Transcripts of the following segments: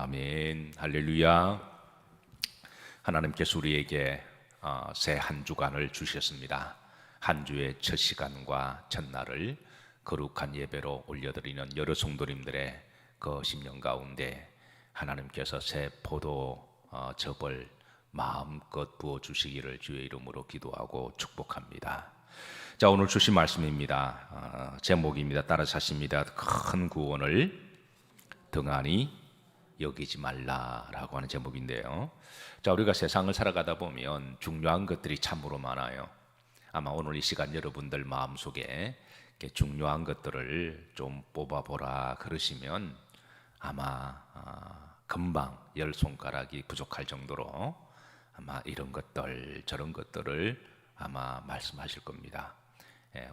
아멘, 할렐루야. 하나님께서 우리에게 새 한 주간을 주셨습니다. 한 주의 첫 시간과 첫날을 거룩한 예배로 올려드리는 여러 성도님들의 그 심령 가운데 하나님께서 새 포도 즙을 마음껏 부어주시기를 주의 이름으로 기도하고 축복합니다. 자, 오늘 주신 말씀입니다. 제목입니다. 따라서 하십니다. 큰 구원을 등한히 여기지 말라라고 하는 제목인데요. 자, 우리가 세상을 살아가다 보면 중요한 것들이 참으로 많아요. 아마 오늘 이 시간 여러분들 마음속에 중요한 것들을 좀 뽑아보라 그러시면 아마 금방 열 손가락이 부족할 정도로 아마 이런 것들 저런 것들을 아마 말씀하실 겁니다.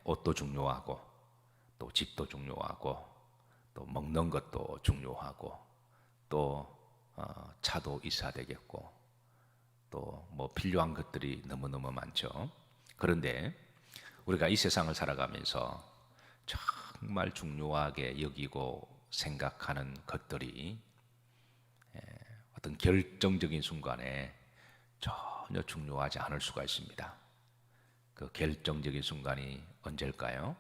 옷도 중요하고 또 집도 중요하고 또 먹는 것도 중요하고 또 차도 있어야 되겠고 또 뭐 필요한 것들이 너무너무 많죠. 그런데 우리가 이 세상을 살아가면서 정말 중요하게 여기고 생각하는 것들이 어떤 결정적인 순간에 전혀 중요하지 않을 수가 있습니다. 그 결정적인 순간이 언제일까요?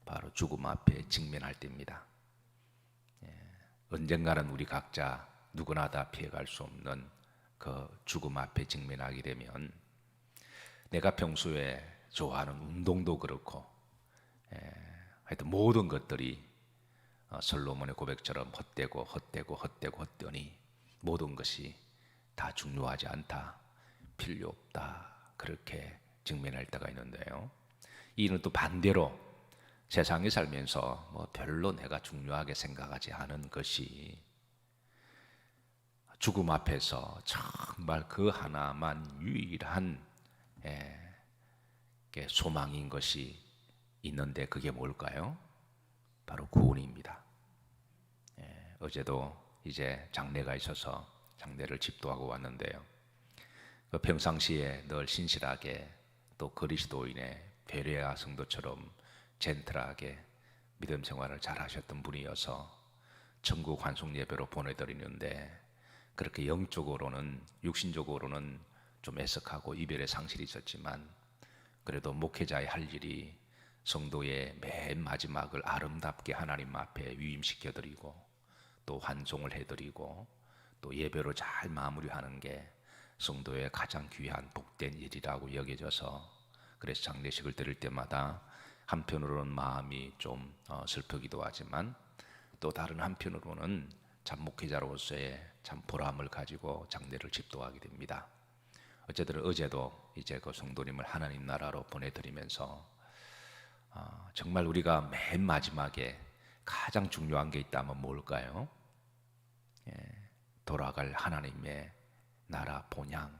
바로 죽음 앞에 직면할 때입니다. 언젠가는 우리 각자 누구나 다 피해갈 수 없는 그 죽음 앞에 직면하게 되면 내가 평소에 좋아하는 운동도 그렇고 하여튼 모든 것들이 솔로몬의 고백처럼 헛되니 모든 것이 다 중요하지 않다, 필요 없다 그렇게 직면할 때가 있는데요. 이는 또 반대로 세상에 살면서 뭐 별로 내가 중요하게 생각하지 않은 것이 죽음 앞에서 정말 그 하나만 유일한 소망인 것이 있는데 그게 뭘까요? 바로 구원입니다. 어제도 이제 장례가 있어서 장례를 집도하고 왔는데요. 그 평상시에 늘 신실하게 또 그리스도인의 베레아 성도처럼 젠틀하게 믿음 생활을 잘 하셨던 분이어서 천국 환송 예배로 보내드리는데 그렇게 영적으로는 육신적으로는 좀 애석하고 이별의 상실이 있었지만 그래도 목회자의 할 일이 성도의 맨 마지막을 아름답게 하나님 앞에 위임시켜드리고 또 환송을 해드리고 또 예배로 잘 마무리하는 게 성도의 가장 귀한 복된 일이라고 여겨져서 그래서 장례식을 드릴 때마다 한편으로는 마음이 좀 슬프기도 하지만 또 다른 한편으로는 참 목회자로서의 참 보람을 가지고 장례를 집도하게 됩니다. 어쨌든 어제도 이제 그 성도님을 하나님 나라로 보내드리면서 정말 우리가 맨 마지막에 가장 중요한 게 있다면 뭘까요? 돌아갈 하나님의 나라 본향,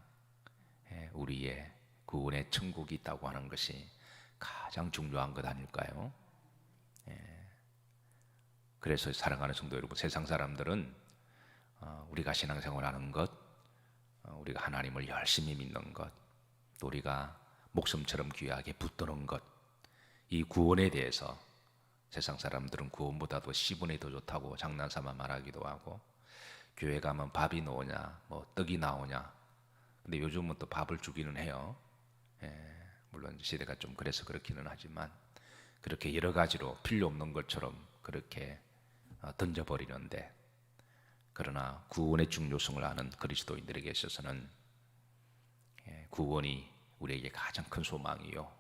우리의 구원의 천국이 있다고 하는 것이 가장 중요한 것 아닐까요? 그래서 사랑하는 성도 여러분, 세상 사람들은 우리가 신앙생활하는 것, 우리가 하나님을 열심히 믿는 것, 또 우리가 목숨처럼 귀하게 붙드는 것, 이 구원에 대해서 세상 사람들은 구원보다도 10분의 더 좋다고 장난삼아 말하기도 하고 교회 가면 밥이 나오냐, 뭐 떡이 나오냐. 근데 요즘은 또 밥을 주기는 해요. 물론 시대가 좀 그래서 그렇기는 하지만 그렇게 여러 가지로 필요 없는 것처럼 그렇게 던져버리는데 그러나 구원의 중요성을 아는 그리스도인들에게 있어서는 구원이 우리에게 가장 큰 소망이요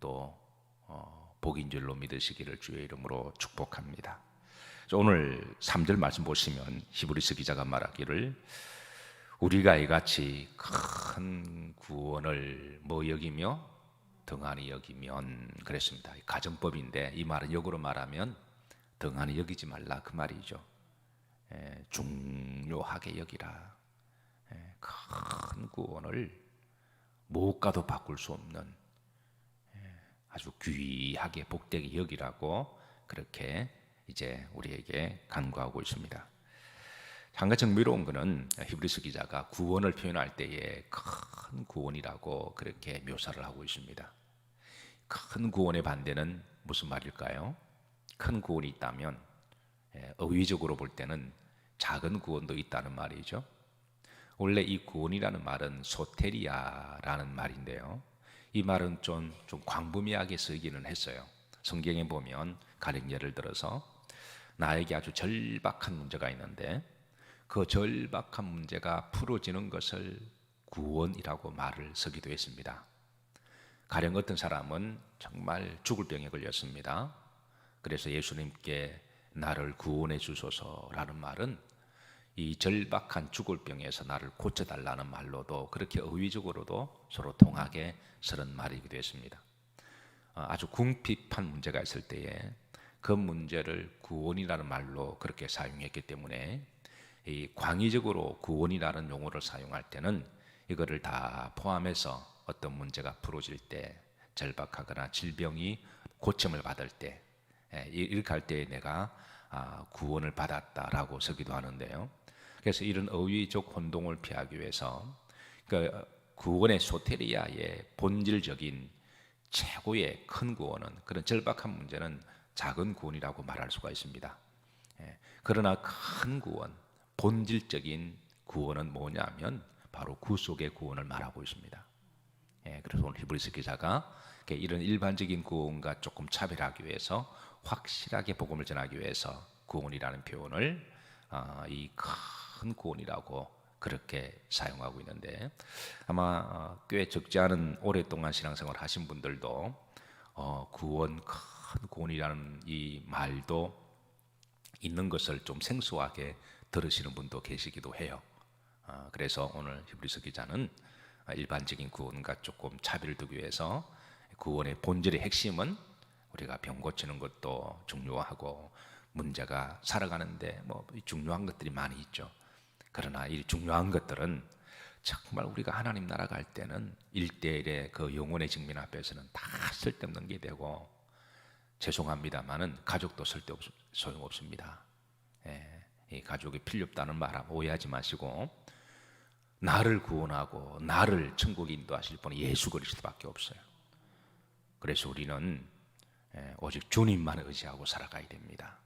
또 복인 줄로 믿으시기를 주의 이름으로 축복합니다. 오늘 3절 말씀 보시면 히브리서 기자가 말하기를 우리가 이같이 큰 구원을 뭐 여기며 등한히 여기면 그랬습니다. 가정법인데 이 말은 역으로 말하면 등한히 여기지 말라 그 말이죠. 중요하게 여기라. 큰 구원을 무엇과도 바꿀 수 없는 아주 귀하게 복되게 여기라고 그렇게 이제 우리에게 간구하고 있습니다. 한 가지 흥미로운 것은 히브리서 기자가 구원을 표현할 때에 큰 구원이라고 그렇게 묘사를 하고 있습니다. 큰 구원의 반대는 무슨 말일까요? 큰 구원이 있다면 의의적으로 볼 때는 작은 구원도 있다는 말이죠. 원래 이 구원이라는 말은 소테리아라는 말인데요. 이 말은 좀 광범위하게 쓰기는 했어요. 성경에 보면 가령 예를 들어서 나에게 아주 절박한 문제가 있는데 그 절박한 문제가 풀어지는 것을 구원이라고 말을 쓰기도 했습니다. 가령 어떤 사람은 정말 죽을 병에 걸렸습니다. 그래서 예수님께 나를 구원해 주소서라는 말은 이 절박한 죽을 병에서 나를 고쳐달라는 말로도 그렇게 의위적으로도 서로 통하게 쓰는 말이기도 했습니다. 아주 궁핍한 문제가 있을 때에 그 문제를 구원이라는 말로 그렇게 사용했기 때문에 이 광의적으로 구원이라는 용어를 사용할 때는 이거를 다 포함해서 어떤 문제가 풀어질 때, 절박하거나 질병이 고침을 받을 때, 이렇게 할 때 내가 구원을 받았다라고 쓰기도 하는데요. 그래서 이런 어휘적 혼동을 피하기 위해서 그 구원의 소테리아의 본질적인 최고의 큰 구원은, 그런 절박한 문제는 작은 구원이라고 말할 수가 있습니다. 그러나 큰 구원, 본질적인 구원은 뭐냐면 바로 구속의 구원을 말하고 있습니다. 그래서 오늘 히브리서 기자가 이런 일반적인 구원과 조금 차별하기 위해서 확실하게 복음을 전하기 위해서 구원이라는 표현을 이 큰 구원이라고 그렇게 사용하고 있는데, 아마 꽤 적지 않은 오랫동안 신앙생활 하신 분들도 구원, 큰 구원이라는 이 말도 있는 것을 좀 생소하게 들으시는 분도 계시기도 해요. 그래서 오늘 히브리서 기자는 일반적인 구원과 조금 차별을 두기 위해서 구원의 본질의 핵심은 우리가 병 고치는 것도 중요하고 문제가 살아가는데 뭐 중요한 것들이 많이 있죠. 그러나 이 중요한 것들은 정말 우리가 하나님 나라 갈 때는 1대1의 그 영혼의 직면 앞에서는 다 쓸데없는 게 되고, 죄송합니다만은 가족도 소용없습니다. 이 가족이 필요 없다는 말 오해하지 마시고, 나를 구원하고 나를 천국에 인도하실 분은 예수 그리스도밖에 없어요. 그래서 우리는 오직 주님만 의지하고 살아가야 됩니다.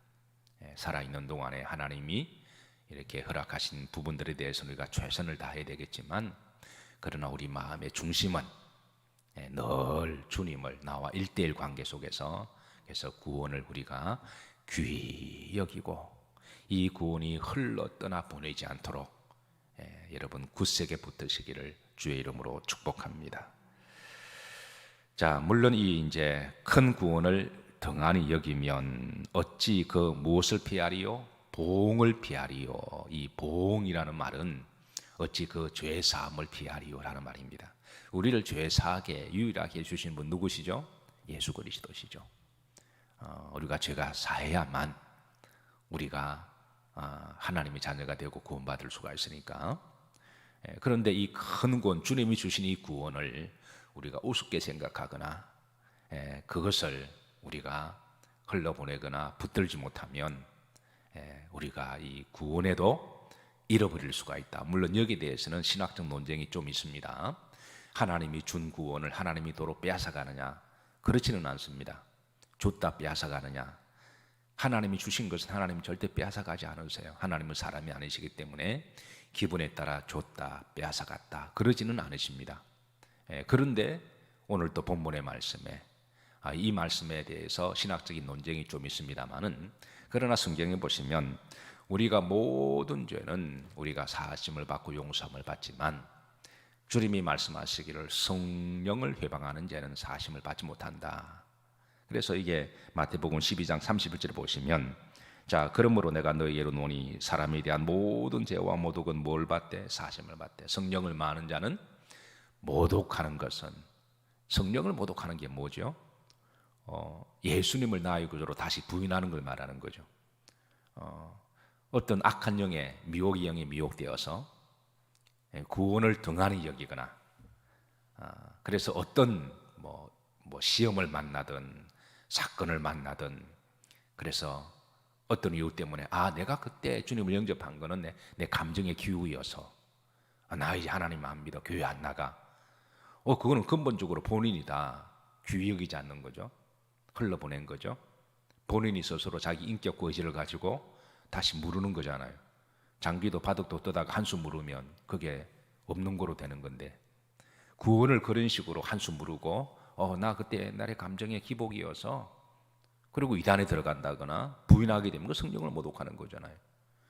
살아있는 동안에 하나님이 이렇게 허락하신 부분들에 대해서 우리가 최선을 다해야 되겠지만, 그러나 우리 마음의 중심은 늘 주님을, 나와 1대1 관계 속에서, 그래서 구원을 우리가 귀히 여기고 이 구원이 흘러 떠나 보내지 않도록 여러분 굳세게 붙드시기를 주의 이름으로 축복합니다. 자, 물론 이 이제 큰 구원을 등한히 여기면 어찌 그 무엇을 피하리요? 보응을 피하리요. 이 보응이라는 말은 어찌 그 죄 사함을 피하리요라는 말입니다. 우리를 죄 사하게 유일하게 해주신 분 누구시죠? 예수 그리스도시죠. 우리가 죄가 사해야만 우리가 하나님의 자녀가 되고 구원받을 수가 있으니까. 그런데 이 큰 구원, 주님이 주신 이 구원을 우리가 우습게 생각하거나 그것을 우리가 흘러보내거나 붙들지 못하면 우리가 이 구원에도 잃어버릴 수가 있다. 물론 여기에 대해서는 신학적 논쟁이 좀 있습니다. 하나님이 준 구원을 하나님이 도로 빼앗아가느냐? 그렇지는 않습니다. 줬다 빼앗아가느냐? 하나님이 주신 것은 하나님이 절대 빼앗아가지 않으세요. 하나님은 사람이 아니시기 때문에 기분에 따라 줬다 빼앗아갔다 그러지는 않으십니다. 그런데 오늘 또 본문의 말씀에 이 말씀에 대해서 신학적인 논쟁이 좀 있습니다만은, 그러나 성경에 보시면 우리가 모든 죄는 우리가 사하심을 받고 용서함을 받지만 주님이 말씀하시기를 성령을 회방하는 죄는 사하심을 받지 못한다. 그래서 이게 마태복음 12장 31절에 보시면, 자, 그러므로 내가 너희에게 이르노니 사람에 대한 모든 죄와 모독은 뭘 받되? 사하심을 받되. 성령을 많은 자는 모독하는 것은, 성령을 모독하는 게 뭐죠? 예수님을 나의 구주로 다시 부인하는 걸 말하는 거죠. 어떤 악한 영의 미혹의 영에 미혹되어서 구원을 등한히 여기거나, 그래서 어떤 뭐 시험을 만나든 사건을 만나든, 그래서 어떤 이유 때문에 내가 그때 주님을 영접한 거는 내 감정의 기우여서 나 이제 하나님 안 믿어, 교회 안 나가. 그거는 근본적으로 본인이 다 귀히 여기지 않는 거죠. 흘러보낸 거죠. 본인이 스스로 자기 인격과 의지를 가지고 다시 무르는 거잖아요. 장기도 바둑도 뜨다가 한숨 물으면 그게 없는 거로 되는 건데, 구원을 그런 식으로 한숨 물고 나 그때 옛날에 감정의 기복이어서, 그리고 이단에 들어간다거나 부인하게 되면 그 성령을 모독하는 거잖아요.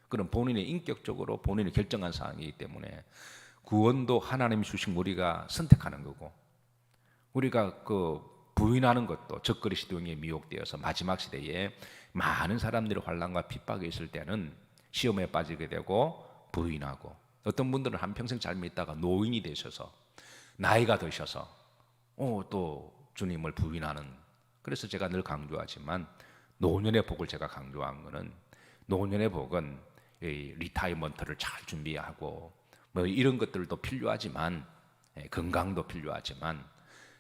그럼 본인이 인격적으로 본인이 결정한 사항이기 때문에 구원도 하나님이 주신 우리가 선택하는 거고, 우리가 그 부인하는 것도 적그리스도인에 미혹되어서 마지막 시대에 많은 사람들이 환난과 핍박에 있을 때는 시험에 빠지게 되고 부인하고, 어떤 분들은 한평생 잘 믿다가 노인이 되셔서 나이가 드셔서 또 주님을 부인하는. 그래서 제가 늘 강조하지만 노년의 복을 제가 강조한 거는, 노년의 복은 리타이먼트를 잘 준비하고 뭐 이런 것들도 필요하지만, 건강도 필요하지만,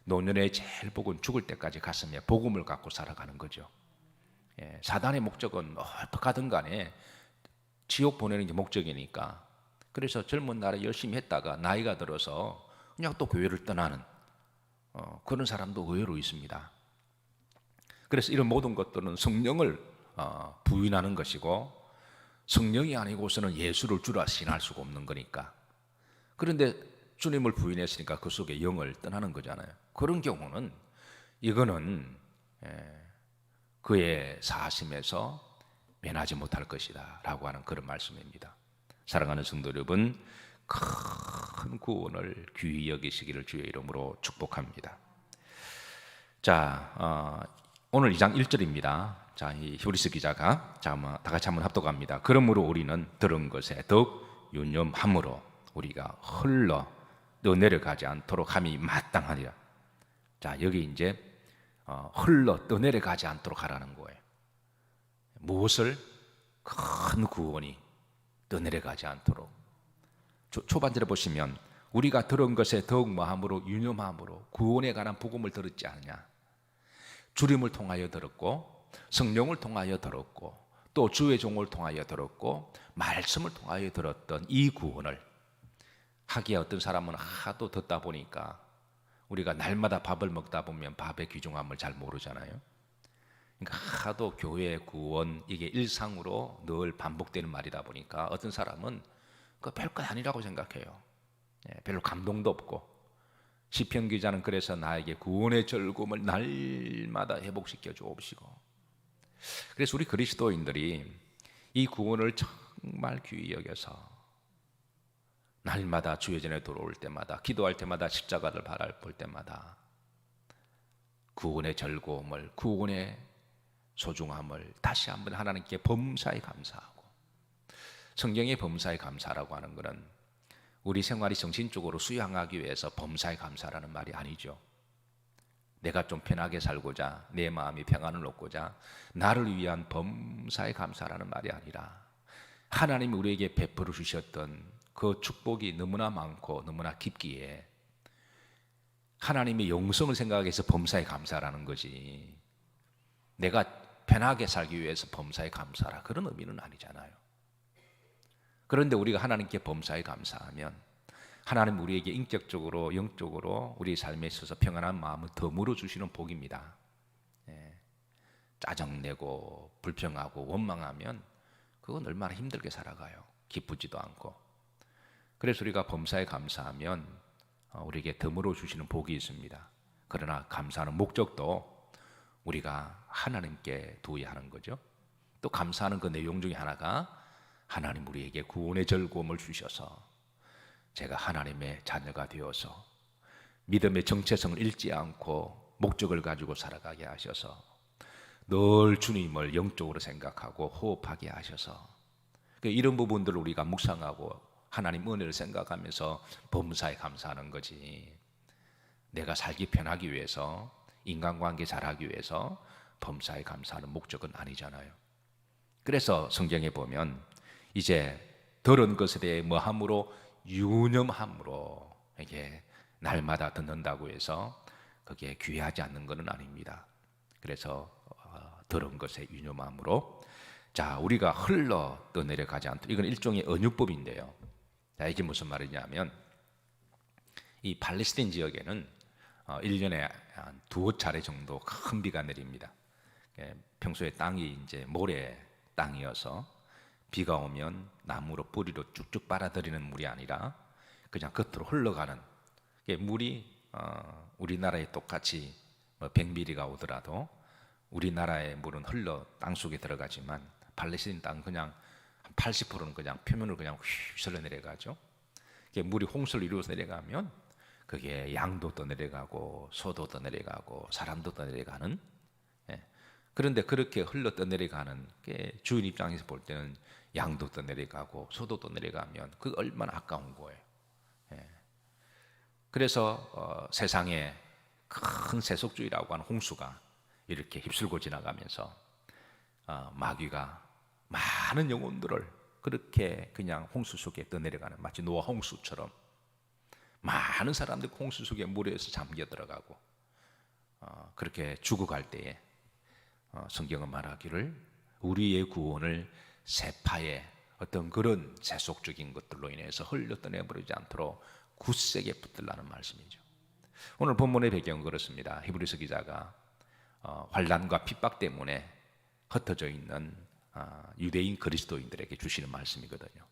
노년의 제일 복은 죽을 때까지 가슴에 복음을 갖고 살아가는 거죠. 사단의 목적은 어떻게든 간에 지옥 보내는 게 목적이니까. 그래서 젊은 날에 열심히 했다가 나이가 들어서 그냥 또 교회를 떠나는 그런 사람도 의외로 있습니다. 그래서 이런 모든 것들은 성령을 부인하는 것이고, 성령이 아니고서는 예수를 주라 신할 수가 없는 거니까. 그런데 주님을 부인했으니까 그 속에 영을 떠나는 거잖아요. 그런 경우는 이거는 그의 사심에서 면하지 못할 것이다 라고 하는 그런 말씀입니다. 사랑하는 성도 여러분, 큰 구원을 귀히 여기시기를 주의 이름으로 축복합니다. 자, 오늘 2장 1절입니다. 자, 이 히브리서 기자가 다 같이 한번 합독합니다. 그러므로 우리는 들은 것에 더욱 유념함으로 우리가 흘러 떠내려가지 않도록 함이 마땅하니라. 자, 여기 이제 흘러 떠내려가지 않도록 하라는 거예요. 무엇을? 큰 구원이 떠내려가지 않도록. 초반절에 보시면 우리가 들은 것에 더욱 뭐함으로? 유념함으로. 구원에 관한 복음을 들었지 않느냐. 주님을 통하여 들었고, 성령을 통하여 들었고, 또 주의 종을 통하여 들었고, 말씀을 통하여 들었던 이 구원을, 하기야 어떤 사람은 하도 듣다 보니까, 우리가 날마다 밥을 먹다 보면 밥의 귀중함을 잘 모르잖아요. 그러니까 하도 교회 구원, 이게 일상으로 늘 반복되는 말이다 보니까 어떤 사람은 그 별것 아니라고 생각해요. 별로 감동도 없고. 시편 기자는 그래서 나에게 구원의 즐거움을 날마다 회복시켜 주옵시고. 그래서 우리 그리스도인들이 이 구원을 정말 귀히 여겨서 날마다 주의 전에 돌아올 때마다, 기도할 때마다, 십자가를 바라볼 때마다 구원의 즐거움을, 구원의 소중함을 다시 한번 하나님께 범사에 감사하고, 성경의 범사에 감사라고 하는 것은 우리 생활이 정신적으로 수양하기 위해서 범사에 감사라는 말이 아니죠. 내가 좀 편하게 살고자, 내 마음이 평안을 얻고자 나를 위한 범사에 감사라는 말이 아니라, 하나님이 우리에게 베풀어 주셨던 그 축복이 너무나 많고 너무나 깊기에 하나님의 영성을 생각해서 범사에 감사라는 거지, 내가 편하게 살기 위해서 범사에 감사라, 그런 의미는 아니잖아요. 그런데 우리가 하나님께 범사에 감사하면 하나님 우리에게 인격적으로, 영적으로 우리 삶에 있어서 평안한 마음을 더 주시는 복입니다. 짜증내고 불평하고 원망하면 그건 얼마나 힘들게 살아가요. 기쁘지도 않고. 그래서 우리가 범사에 감사하면 우리에게 더 주시는 복이 있습니다. 그러나 감사하는 목적도 우리가 하나님께 두어야 하는 거죠. 또 감사하는 그 내용 중에 하나가, 하나님 우리에게 구원의 즐거움을 주셔서 제가 하나님의 자녀가 되어서 믿음의 정체성을 잃지 않고 목적을 가지고 살아가게 하셔서 늘 주님을 영적으로 생각하고 호흡하게 하셔서, 이런 부분들을 우리가 묵상하고 하나님 은혜를 생각하면서 범사에 감사하는 거지, 내가 살기 편하기 위해서, 인간관계 잘하기 위해서 범사에 감사하는 목적은 아니잖아요. 그래서 성경에 보면 이제 들은 것에 대해 뭐함으로? 유념함으로. 이게 날마다 듣는다고 해서 그게 귀하지 않는 것은 아닙니다. 그래서 들은 것에 유념함으로. 자, 우리가 흘러 떠내려가지 않도록. 이건 일종의 언유법인데요. 자, 이게 무슨 말이냐면, 이 팔레스타인 지역에는 1년에 한 2차례 정도 큰 비가 내립니다. 평소에 땅이 이제 모래 땅이어서 비가 오면 나무로 뿌리로 쭉쭉 빨아들이는 물이 아니라 그냥 겉으로 흘러가는 물이 우리나라에 똑같이 100mm가 오더라도 우리나라의 물은 흘러 땅속에 들어가지만 팔레스타인 땅 그냥 80%는 그냥 표면으로 그냥 휘 흘러 내려가죠. 물이 홍수를 이루어서 내려가면 그게 양도 더 내려가고 소도 더 내려가고 사람도 더 내려가는. 그런데 그렇게 흘러 떠내려가는 게 주인 입장에서 볼 때는 양도 더 내려가고 소도 더 내려가면 그 얼마나 아까운 거예요. 그래서 세상에 큰 세속주의라고 하는 홍수가 이렇게 휩쓸고 지나가면서 마귀가 많은 영혼들을 그렇게 그냥 홍수 속에 떠내려가는, 마치 노아 홍수처럼 많은 사람들이 홍수 속에 물에서 잠겨 들어가고 그렇게 죽어갈 때에 성경은 말하기를 우리의 구원을 세파의 어떤 그런 세속적인 것들로 인해서 흘려 떠내버리지 않도록 굳세게 붙들라는 말씀이죠. 오늘 본문의 배경은 그렇습니다. 히브리서 기자가 환난과 핍박 때문에 흩어져 있는 유대인 그리스도인들에게 주시는 말씀이거든요.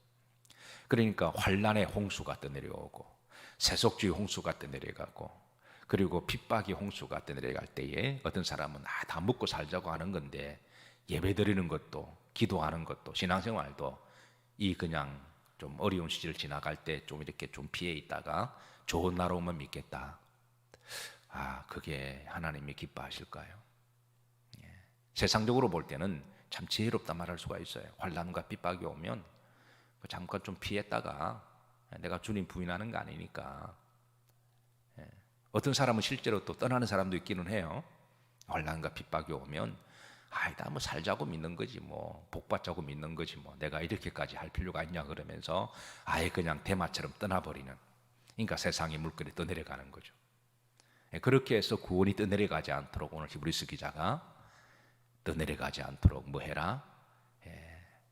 그러니까 환난의 홍수가 떠내려오고 세속주의 홍수가 떠내려가고 그리고 핍박의 홍수가 떠내려갈 때에 어떤 사람은 다 먹고 살자고 하는 건데 예배드리는 것도 기도하는 것도 신앙생활도 이 그냥 좀 어려운 시절을 지나갈 때 좀 이렇게 좀 피해 있다가 좋은 날 오면 믿겠다. 그게 하나님이 기뻐하실까요? 세상적으로 볼 때는 참 지혜롭다 말할 수가 있어요. 환난과 핍박이 오면 잠깐 좀 피했다가 내가 주님 부인하는 거 아니니까. 어떤 사람은 실제로 또 떠나는 사람도 있기는 해요. 환난과 핍박이 오면 나 뭐 살자고 믿는 거지 뭐 복받자고 믿는 거지 뭐 내가 이렇게까지 할 필요가 있냐 그러면서 아예 그냥 대마처럼 떠나버리는, 그러니까 세상의 물결이 떠내려가는 거죠. 그렇게 해서 구원이 떠내려가지 않도록 오늘 히브리서 기자가 떠내려가지 않도록 뭐 해라?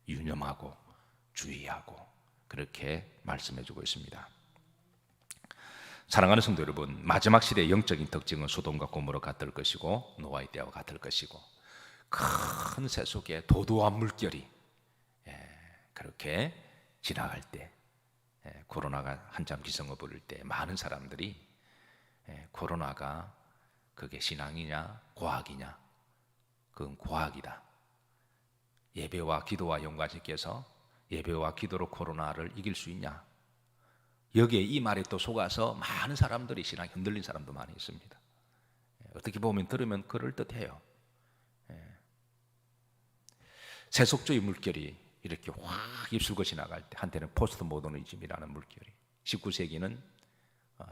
유념하고 주의하고 그렇게 말씀해주고 있습니다. 사랑하는 성도 여러분, 마지막 시대의 영적인 특징은 소돔과 고모라 같을 것이고 노아의 때와 같을 것이고 큰 새 속에 도도한 물결이 그렇게 지나갈 때, 코로나가 한참 기승을 부릴 때 많은 사람들이 코로나가 그게 신앙이냐 과학이냐, 그건 과학이다. 예배와 기도와 연관시켜서 예배와 기도로 코로나를 이길 수 있냐, 여기에 이 말에 또 속아서 많은 사람들이 신앙이 흔들린 사람도 많이 있습니다. 어떻게 보면 들으면 그럴듯해요. 세속주의 물결이 이렇게 확 휩쓸고 지나갈 때, 한때는 포스트 모더니즘이라는 물결이, 19세기는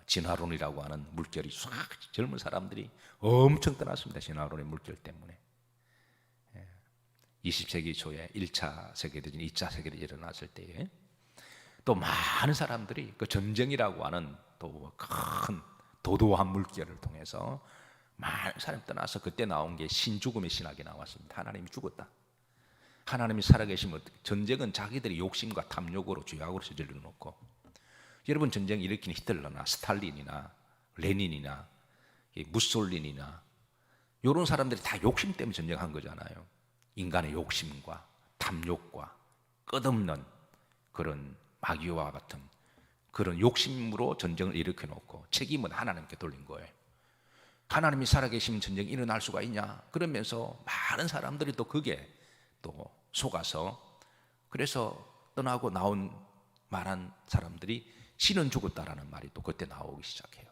진화론이라고 하는 물결이 싹 젊은 사람들이 엄청 떠났습니다. 진화론의 물결 때문에. 20세기 초에 1차 세계대전, 2차 세계대전이 일어났을 때에 또 많은 사람들이 그 전쟁이라고 하는 또 큰 도도한 물결을 통해서 많은 사람이 떠나서 그때 나온 게 신죽음의 신학이 나왔습니다. 하나님이 죽었다. 하나님이 살아계시면 전쟁은 자기들의 욕심과 탐욕으로 죄악으로 저질러 놓고, 여러분 전쟁 일으킨 히틀러나 스탈린이나 레닌이나 무솔린이나 이런 사람들이 다 욕심 때문에 전쟁한 거잖아요. 인간의 욕심과 탐욕과 끝없는 그런 마귀와 같은 그런 욕심으로 전쟁을 일으켜 놓고 책임은 하나님께 돌린 거예요. 하나님이 살아계시면 전쟁이 일어날 수가 있냐 그러면서 많은 사람들이 또 그게 또 속아서, 그래서 떠나고 나온 말한 사람들이 신은 죽었다라는 말이 또 그때 나오기 시작해요.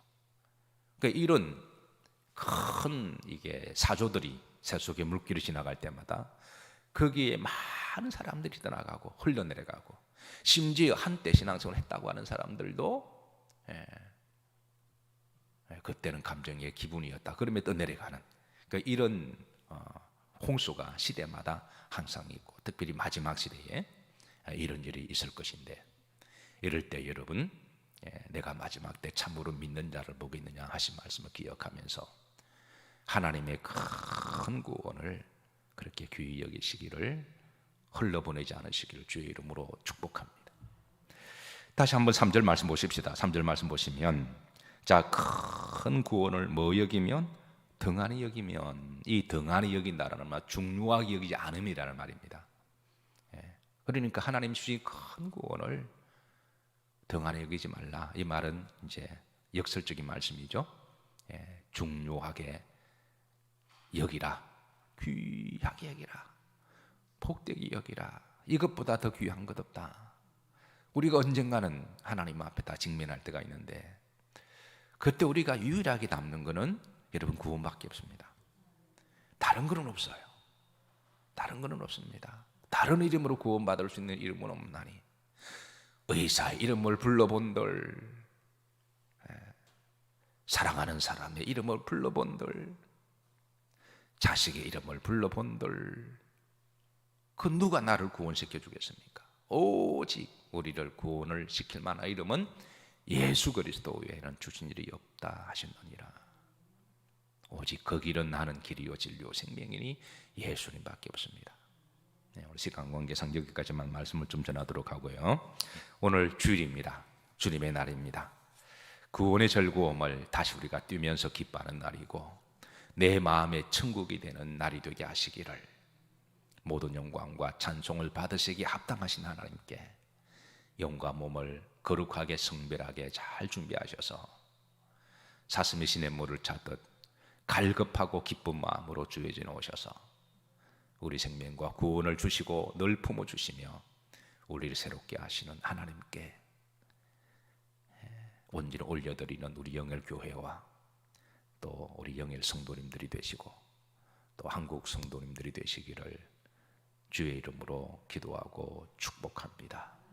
그러니까 이런 큰 이게 사조들이 세속의 물길을 지나갈 때마다 거기에 많은 사람들이 떠나가고 흘러내려가고, 심지어 한때 신앙생활을 했다고 하는 사람들도 그때는 감정의 기분이었다 그러면 떠내려가는, 그러니까 이런 홍수가 시대마다 항상 있고 특별히 마지막 시대에 이런 일이 있을 것인데, 이럴 때 여러분 내가 마지막 때 참으로 믿는 자를 보겠느냐 하신 말씀을 기억하면서 하나님의 큰 구원을 그렇게 귀히 여기시기를, 흘러보내지 않으시기를 주의 이름으로 축복합니다. 다시 한번 3절 말씀 보십시다. 3절 말씀 보시면, 자, 큰 구원을 뭐 여기면? 등한히 여기면. 이 등한히 여긴다라는 말, 중요하게 여기지 않음이라는 말입니다. 그러니까 하나님 주신 큰 구원을 등한히 여기지 말라. 이 말은 이제 역설적인 말씀이죠. 중요하게 여기라, 귀하게 여기라, 복되게 여기라. 이것보다 더 귀한 것 없다. 우리가 언젠가는 하나님 앞에 다 직면할 때가 있는데, 그때 우리가 유일하게 남는 것은 여러분 구원밖에 없습니다. 다른 것은 없어요. 다른 것은 없습니다. 다른 이름으로 구원받을 수 있는 이름은 없나니 의사의 이름을 불러본들, 사랑하는 사람의 이름을 불러본들, 자식의 이름을 불러본들, 그 누가 나를 구원시켜 주겠습니까? 오직 우리를 구원을 시킬 만한 이름은 예수 그리스도 외에는 주신 일이 없다 하셨느니라. 오직 그 길은 나는 길이요 진리요 생명이니 예수님밖에 없습니다. 오늘 시간 관계상 여기까지만 말씀을 좀 전하도록 하고요. 오늘 주일입니다. 주님의 날입니다. 구원의 즐거움을 다시 우리가 뛰면서 기뻐하는 날이고, 내 마음의 천국이 되는 날이 되게 하시기를, 모든 영광과 찬송을 받으시기에 합당하신 하나님께 영과 몸을 거룩하게 성별하게 잘 준비하셔서 사슴이 시냇물을 찾듯 갈급하고 기쁜 마음으로 주의 전에 오셔서 우리 생명과 구원을 주시고 늘 품어주시며 우리를 새롭게 하시는 하나님께 온전히 올려드리는 우리 영일교회와 또 우리 영일 성도님들이 되시고 또 한국 성도님들이 되시기를 주의 이름으로 기도하고 축복합니다.